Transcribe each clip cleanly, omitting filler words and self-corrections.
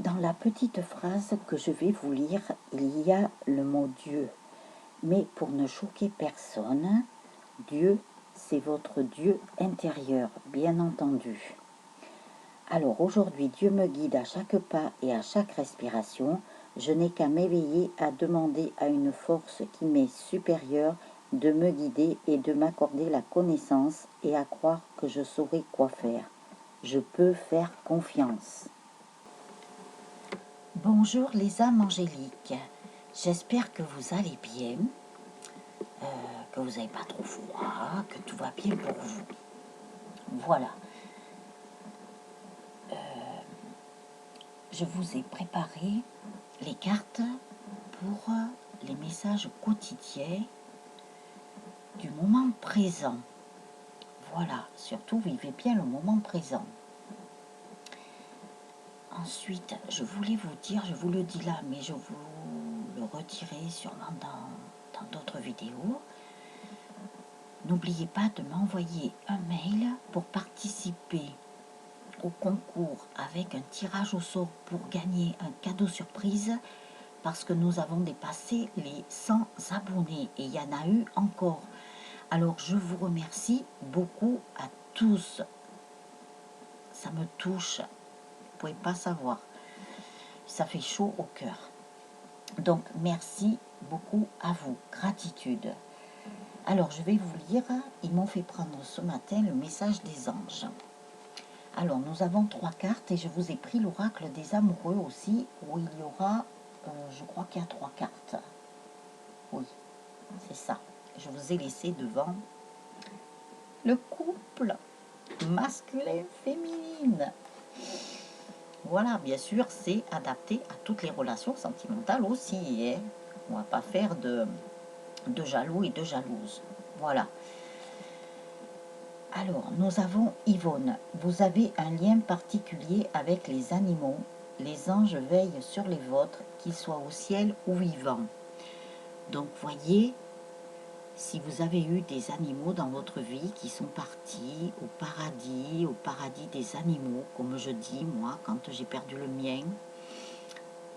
Dans la petite phrase que je vais vous lire, il y a le mot Dieu. Mais pour ne choquer personne, Dieu, c'est votre Dieu intérieur, bien entendu. Alors aujourd'hui, Dieu me guide à chaque pas et à chaque respiration. Je n'ai qu'à m'éveiller, à demander à une force qui m'est supérieure de me guider et de m'accorder la connaissance et à croire que je saurai quoi faire. Je peux faire confiance. Bonjour les âmes angéliques, j'espère que vous allez bien, que vous n'avez pas trop froid, que tout va bien pour vous. Voilà, je vous ai préparé les cartes pour les messages quotidiens du moment présent. Voilà, surtout vivez bien le moment présent. Ensuite, je voulais vous dire, je vous le dis là, mais je vous le redirai sûrement dans d'autres vidéos. N'oubliez pas de m'envoyer un mail pour participer au concours avec un tirage au sort pour gagner un cadeau surprise parce que nous avons dépassé les 100 abonnés et il y en a eu encore. Alors je vous remercie beaucoup à tous. Ça me touche, vous ne pouvez pas savoir. Ça fait chaud au cœur. Donc merci beaucoup à vous, gratitude. Alors je vais vous lire, ils m'ont fait prendre ce matin le message des anges. Alors nous avons 3 cartes et je vous ai pris l'oracle des amoureux aussi, où il y aura, je crois qu'il y a 3 cartes. Oui, c'est ça. Je vous ai laissé devant le couple masculin-féminine. Voilà, bien sûr, c'est adapté à toutes les relations sentimentales aussi. Hein. On ne va pas faire de jaloux et de jalouses. Voilà. Alors, nous avons Yvonne. Vous avez un lien particulier avec les animaux. Les anges veillent sur les vôtres, qu'ils soient au ciel ou vivants. Donc, voyez, si vous avez eu des animaux dans votre vie qui sont partis au paradis des animaux, comme je dis, moi, quand j'ai perdu le mien,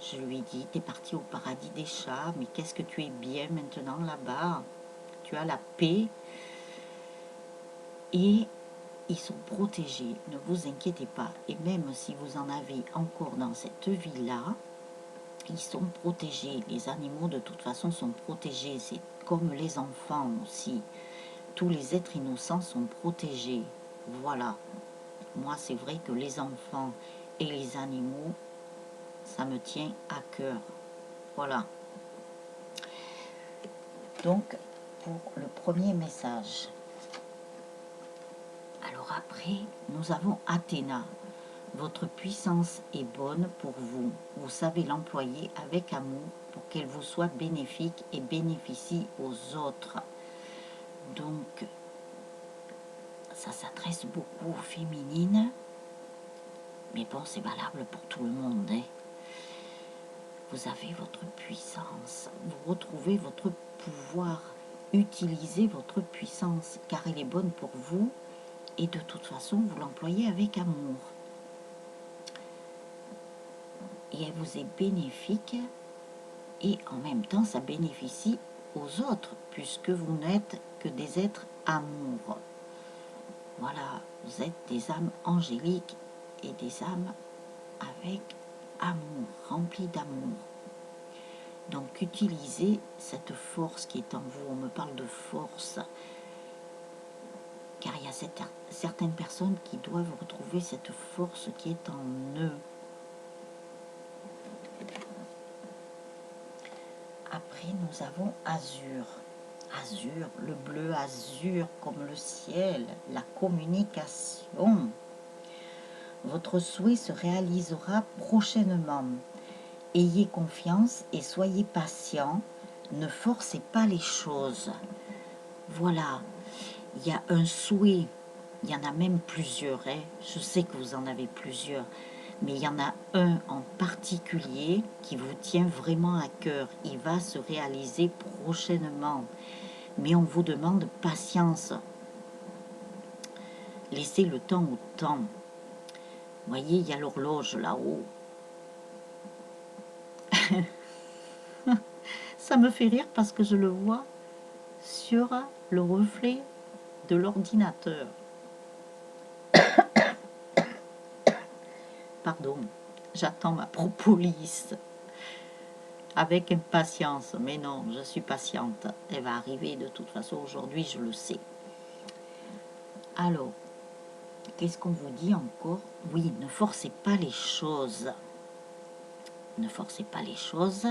je lui ai dit, t'es parti au paradis des chats, mais qu'est-ce que tu es bien maintenant là-bas? Tu as la paix et ils sont protégés, ne vous inquiétez pas. Et même si vous en avez encore dans cette vie-là, ils sont protégés. Les animaux, de toute façon, sont protégés. C'est comme les enfants aussi. Tous les êtres innocents sont protégés. Voilà. Moi, c'est vrai que les enfants et les animaux, ça me tient à cœur. Voilà. Donc, pour le premier message. Alors après, nous avons Athéna. Votre puissance est bonne pour vous. Vous savez l'employer avec amour pour qu'elle vous soit bénéfique et bénéficie aux autres. Donc, ça s'adresse beaucoup aux féminines. Mais bon, c'est valable pour tout le monde. Hein. Vous avez votre puissance. Vous retrouvez votre pouvoir. Utilisez votre puissance car elle est bonne pour vous. Et de toute façon, vous l'employez avec amour. Et elle vous est bénéfique et en même temps ça bénéficie aux autres puisque vous n'êtes que des êtres amour. Voilà, vous êtes des âmes angéliques et des âmes avec amour, remplies d'amour. Donc utilisez cette force qui est en vous. On me parle de force car il y a certaines personnes qui doivent retrouver cette force qui est en eux. Après, nous avons azur. Azur, le bleu azur comme le ciel, la communication. Votre souhait se réalisera prochainement. Ayez confiance et soyez patient. Ne forcez pas les choses. Voilà, il y a un souhait. Il y en a même plusieurs. Hein. Je sais que vous en avez plusieurs. Mais il y en a un en particulier qui vous tient vraiment à cœur. Il va se réaliser prochainement. Mais on vous demande patience. Laissez le temps au temps. Vous voyez, il y a l'horloge là-haut. Ça me fait rire parce que je le vois sur le reflet de l'ordinateur. Pardon, j'attends ma propolis avec impatience. Mais non, je suis patiente. Elle va arriver de toute façon aujourd'hui, je le sais. Alors, qu'est-ce qu'on vous dit encore? Oui, ne forcez pas les choses. Ne forcez pas les choses.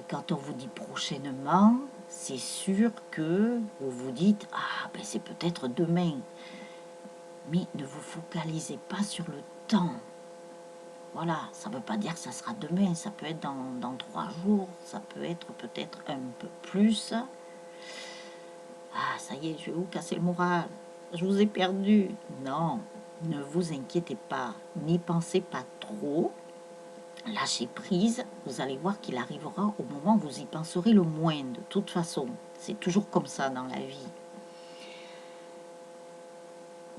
Quand on vous dit prochainement, c'est sûr que vous vous dites « Ah, ben c'est peut-être demain ». Mais ne vous focalisez pas sur le temps. Voilà, ça ne veut pas dire que ça sera demain, ça peut être dans 3 jours, ça peut être peut-être un peu plus. Ah, ça y est, je vais vous casser le moral, je vous ai perdu. Non, ne vous inquiétez pas, n'y pensez pas trop. Lâchez prise, vous allez voir qu'il arrivera au moment où vous y penserez le moins. De toute façon, c'est toujours comme ça dans la vie.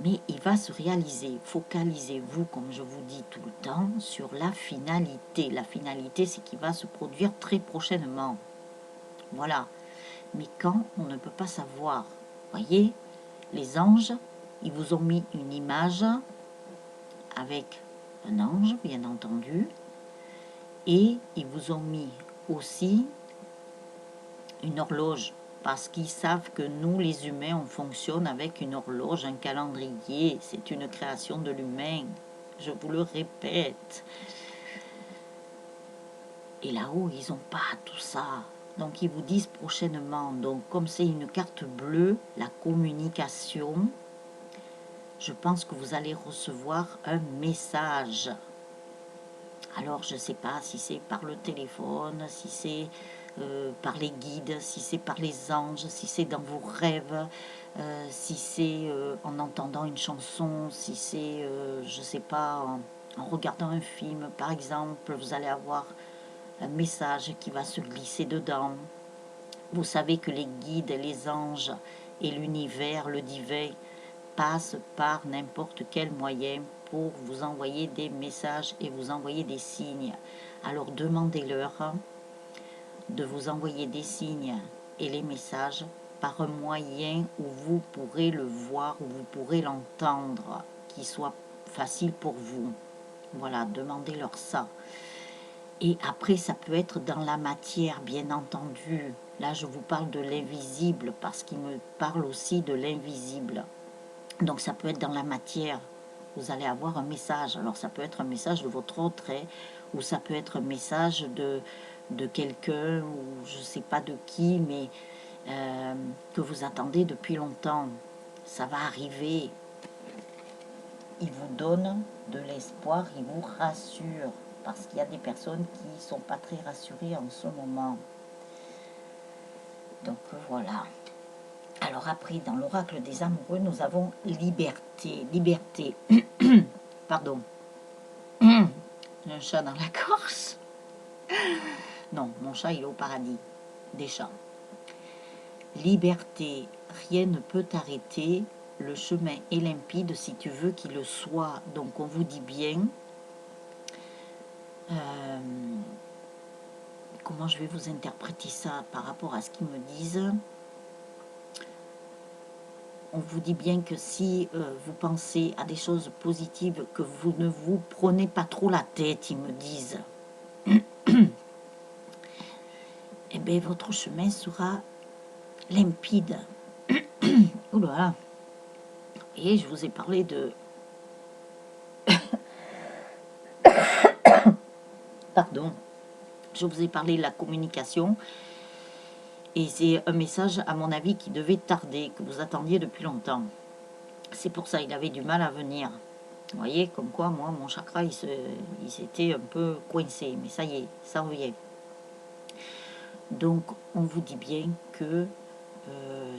Mais il va se réaliser. Focalisez-vous, comme je vous dis tout le temps, sur la finalité. La finalité, c'est qu'il va se produire très prochainement. Voilà. Mais quand, on ne peut pas savoir. Voyez, les anges, ils vous ont mis une image avec un ange, bien entendu, et ils vous ont mis aussi une horloge, parce qu'ils savent que nous, les humains, on fonctionne avec une horloge, un calendrier. C'est une création de l'humain. Je vous le répète. Et là-haut, ils n'ont pas tout ça. Donc, ils vous disent prochainement. Donc, comme c'est une carte bleue, la communication, je pense que vous allez recevoir un message. Alors, je ne sais pas si c'est par le téléphone, si c'est par les guides, si c'est par les anges, si c'est dans vos rêves, si c'est en entendant une chanson, si c'est, je ne sais pas, en regardant un film, par exemple, vous allez avoir un message qui va se glisser dedans. Vous savez que les guides, les anges et l'univers, le divin, passent par n'importe quel moyen pour vous envoyer des messages et vous envoyer des signes. Alors demandez-leur de vous envoyer des signes et les messages par un moyen où vous pourrez le voir, où vous pourrez l'entendre, qui soit facile pour vous. Voilà, demandez-leur ça. Et après, ça peut être dans la matière, bien entendu. Là, je vous parle de l'invisible parce qu'il me parle aussi de l'invisible. Donc, ça peut être dans la matière. Vous allez avoir un message. Alors, ça peut être un message de votre autre, ou ça peut être un message de quelqu'un, ou je ne sais pas de qui, mais que vous attendez depuis longtemps. Ça va arriver. Il vous donne de l'espoir, il vous rassure. Parce qu'il y a des personnes qui ne sont pas très rassurées en ce moment. Donc voilà. Alors après, dans l'oracle des amoureux, nous avons liberté. Liberté. Pardon. J'ai un chat dans la gorge. Non, mon chat il est au paradis. Des chats. Liberté. Rien ne peut t'arrêter. Le chemin est limpide si tu veux qu'il le soit. Donc on vous dit bien. Comment je vais vous interpréter ça par rapport à ce qu'ils me disent? On vous dit bien que si vous pensez à des choses positives, que vous ne vous prenez pas trop la tête, ils me disent, eh bien, votre chemin sera limpide. Oula. Et je vous ai parlé de... Pardon. Je vous ai parlé de la communication. Et c'est un message, à mon avis, qui devait tarder, que vous attendiez depuis longtemps. C'est pour ça, il avait du mal à venir. Vous voyez, comme quoi, moi, mon chakra, il s'était un peu coincé. Mais ça y est, ça revient. Donc, on vous dit bien que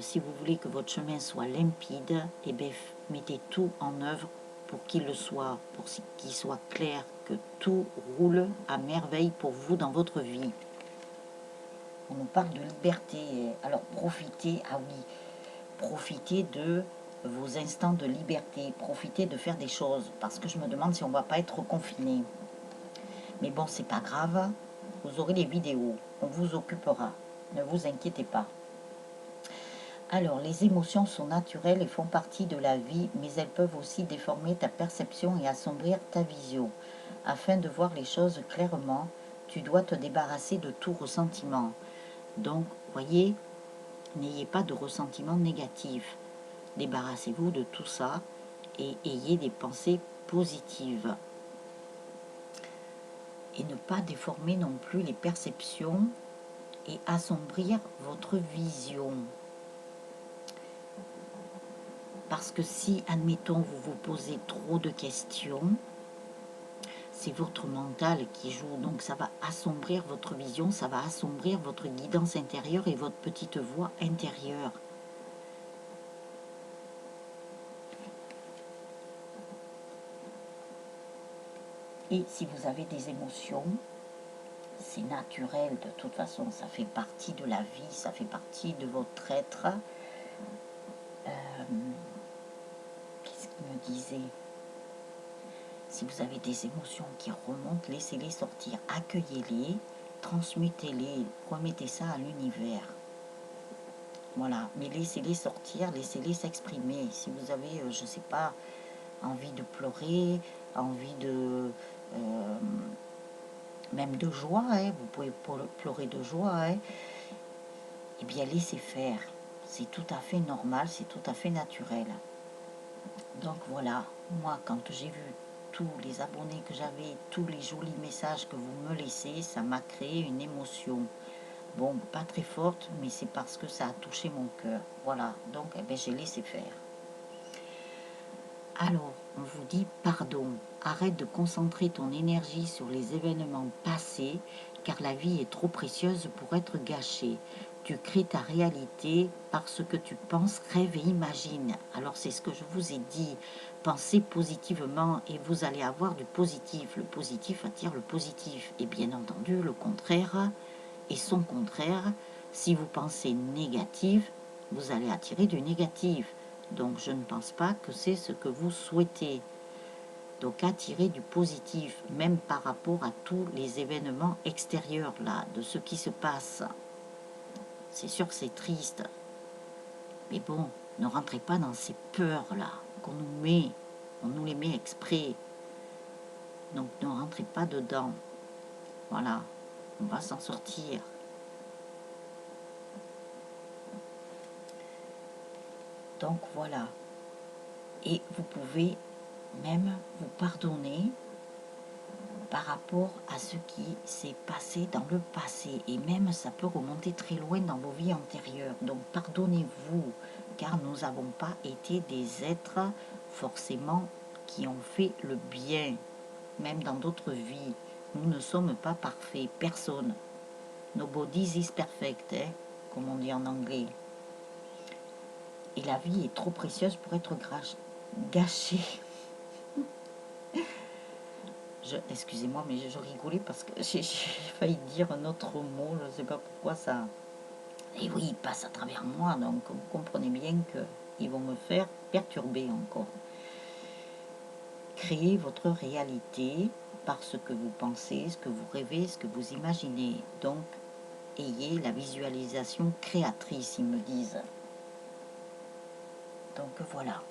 si vous voulez que votre chemin soit limpide, eh bien, mettez tout en œuvre pour qu'il le soit, pour qu'il soit clair, que tout roule à merveille pour vous dans votre vie. On nous parle de liberté. Alors, profitez, ah oui, profitez de vos instants de liberté, profitez de faire des choses, parce que je me demande si on ne va pas être confiné. Mais bon, c'est pas grave, vous aurez les vidéos, on vous occupera, ne vous inquiétez pas. Alors, les émotions sont naturelles et font partie de la vie, mais elles peuvent aussi déformer ta perception et assombrir ta vision. Afin de voir les choses clairement, tu dois te débarrasser de tout ressentiment. Donc, voyez, n'ayez pas de ressentiment négatif. Débarrassez-vous de tout ça et ayez des pensées positives. Et ne pas déformer non plus les perceptions et assombrir votre vision. Parce que si, admettons, vous vous posez trop de questions, c'est votre mental qui joue. Donc ça va assombrir votre vision, ça va assombrir votre guidance intérieure et votre petite voix intérieure. Et si vous avez des émotions, c'est naturel, de toute façon, ça fait partie de la vie, ça fait partie de votre être. Qu'est-ce qu'il me disait? Si vous avez des émotions qui remontent, laissez-les sortir, accueillez-les, transmutez-les, remettez ça à l'univers. Voilà, mais laissez-les sortir, laissez-les s'exprimer. Si vous avez, je ne sais pas, envie de pleurer, envie de... même de joie, hein, vous pouvez pleurer de joie, hein, eh bien laissez faire. C'est tout à fait normal, c'est tout à fait naturel. Donc voilà, moi quand j'ai vu tous les abonnés que j'avais, tous les jolis messages que vous me laissez, ça m'a créé une émotion. Bon, pas très forte, mais c'est parce que ça a touché mon cœur. Voilà, donc eh bien, j'ai laissé faire. Alors, on vous dit pardon. Arrête de concentrer ton énergie sur les événements passés, car la vie est trop précieuse pour être gâchée. Tu crées ta réalité par ce que tu penses, rêves et imagines. Alors c'est ce que je vous ai dit. Pensez positivement et vous allez avoir du positif. Le positif attire le positif. Et bien entendu, le contraire et son contraire. Si vous pensez négatif, vous allez attirer du négatif. Donc je ne pense pas que c'est ce que vous souhaitez. Donc attirer du positif, même par rapport à tous les événements extérieurs là, de ce qui se passe. C'est sûr que c'est triste. Mais bon, ne rentrez pas dans ces peurs-là qu'on nous met. On nous les met exprès. Donc ne rentrez pas dedans. Voilà, on va s'en sortir. Donc voilà. Et vous pouvez même vous pardonner par rapport à ce qui s'est passé dans le passé. Et même ça peut remonter très loin dans vos vies antérieures. Donc pardonnez-vous, car nous n'avons pas été des êtres forcément qui ont fait le bien, même dans d'autres vies. Nous ne sommes pas parfaits, personne. Nobody's is perfect, hein, comme on dit en anglais. Et la vie est trop précieuse pour être gâchée. Excusez-moi, mais je rigolais parce que j'ai failli dire un autre mot, je ne sais pas pourquoi ça... Et oui, il passe à travers moi, donc vous comprenez bien qu'ils vont me faire perturber encore. Créez votre réalité par ce que vous pensez, ce que vous rêvez, ce que vous imaginez. Donc, ayez la visualisation créatrice, ils me disent. Donc voilà.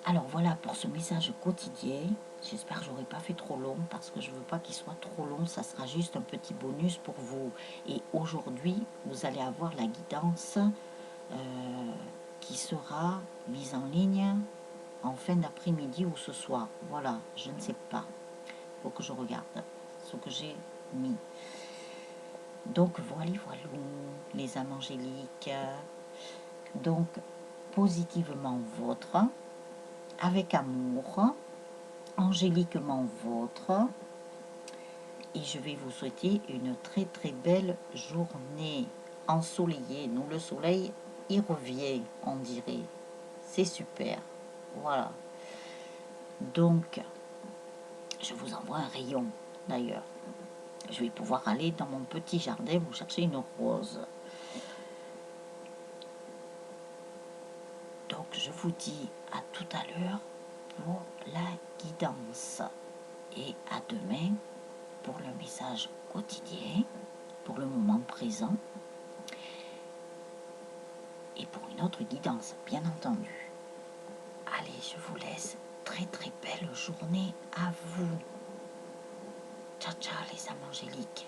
Alors voilà pour ce message quotidien. J'espère que je n'aurai pas fait trop long parce que je ne veux pas qu'il soit trop long. Ça sera juste un petit bonus pour vous. Et aujourd'hui, vous allez avoir la guidance qui sera mise en ligne en fin d'après-midi ou ce soir. Voilà, je ne sais pas. Il faut que je regarde ce que j'ai mis. Donc voilà, les âmes angéliques. Donc, positivement vôtre, avec amour, angéliquement vôtre, et je vais vous souhaiter une très très belle journée ensoleillée. Nous, le soleil, il revient, on dirait. C'est super. Voilà. Donc, je vous envoie un rayon, d'ailleurs. Je vais pouvoir aller dans mon petit jardin vous chercher une rose. Donc, je vous dis à tout à l'heure pour la guidance. Et à demain pour le message quotidien, pour le moment présent, et pour une autre guidance, bien entendu. Allez, je vous laisse. Très très belle journée à vous. Ciao ciao les âmes angéliques.